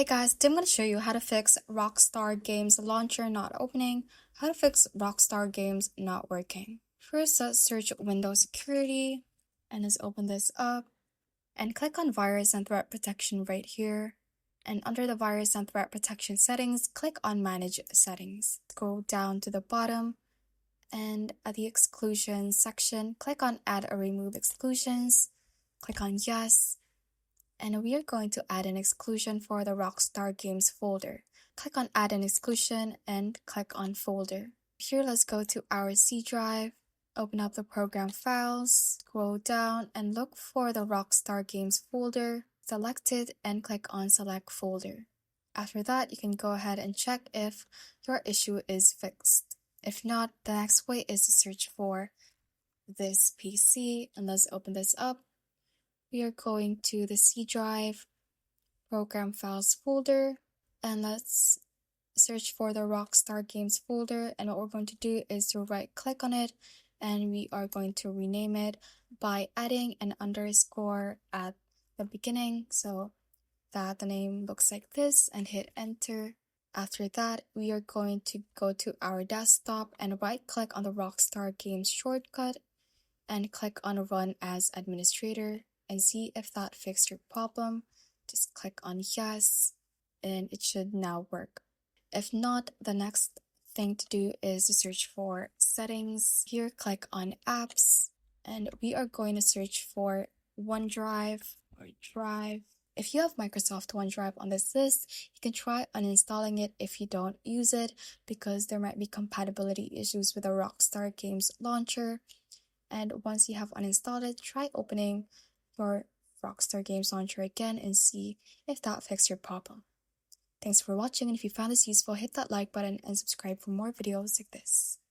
Hey guys, today I'm going to show you how to fix Rockstar Games Launcher not opening, how to fix Rockstar Games not working. First, let's search Windows Security, and let's open this up, and click on Virus and Threat Protection right here. And under the Virus and Threat Protection settings, click on Manage Settings. Go down to the bottom, and at the Exclusions section, click on Add or Remove Exclusions. Click on Yes. And we are going to add an exclusion for the Rockstar Games folder. Click on Add an Exclusion and click on Folder. Here, let's go to our C drive, open up the program files, scroll down and look for the Rockstar Games folder, select it and click on Select Folder. After that, you can go ahead and check if your issue is fixed. If not, the next way is to search for this PC, and let's open this up. We are going to the C drive, program files folder, and let's search for the Rockstar Games folder. And what we're going to do is to right click on it, and we are going to rename it by adding an underscore at the beginning so that the name looks like this, and hit enter. After that, we are going to go to our desktop and right click on the Rockstar Games shortcut and click on Run as Administrator, and see if that fixed your problem. Just click on Yes, and it should now work. If not, the next thing to do is to search for Settings. Here, click on Apps, and we are going to search for OneDrive or Drive. If you have Microsoft OneDrive on this list, you can try uninstalling it if you don't use it, because there might be compatibility issues with the Rockstar Games Launcher. And once you have uninstalled it, try opening your Rockstar Games Launcher again and see if that fixed your problem. Thanks for watching, and if you found this useful, hit that like button and subscribe for more videos like this.